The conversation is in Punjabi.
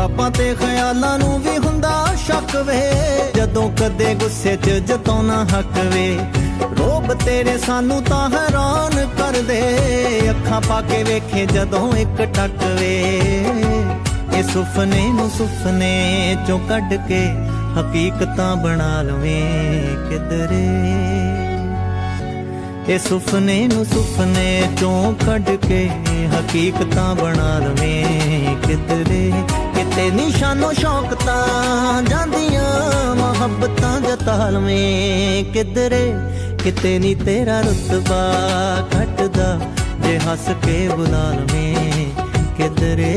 ਖਾਬਾਂ ਤੇ ਖਿਆਲਾਂ ਨੂੰ ਵੀ ਹੁੰਦਾ ਸ਼ੱਕ ਵੇ, ਜਦੋਂ ਕਦੇ ਗੁੱਸੇ 'ਚ ਜਤਾਉਣਾ ਹੱਕ ਵੇ। ਰੋਬ ਤੇਰੇ ਸਾਨੂੰ ਤਾਂ ਹੈਰਾਨ ਕਰਦੇ, ਅੱਖਾਂ ਪਾ ਕੇ ਵੇਖੇ ਜਦੋਂ ਇੱਕ ਟੱਕ ਵੇ। ਇਹ ਸੁਪਨੇ ਨੂੰ ਸੁਪਨੇ 'ਚੋਂ ਕੱਢ ਕੇ ਹਕੀਕਤਾਂ ਬਣਾ ਲਵੇਂ ਕਿਧਰੇ। ਇਹ ਸੁਪਨੇ ਨੂੰ ਸੁਪਨੇ 'ਚੋਂ ਕੱਢ ਕੇ ਹਕੀਕਤਾਂ ਬਣਾ ਲਵੇਂ ਕਿਧਰੇ। ਕਿਤੇ ਨਿਸ਼ਾਨੋ ਸ਼ੌਕ ਤਾਂ ਜਾਂਦੀਆਂ ਮੁਹੱਬਤਾਂ ਜਤਾ ਲਵੇਂ ਕਿਧਰੇ। ਕਿਤੇ ਨੀ ਤੇਰਾ ਰੁਤਬਾ ਘਟਦਾ ਜੇ ਹੱਸ ਕੇ ਬੁਲਾ ਲਵੇਂ ਕਿਧਰੇ।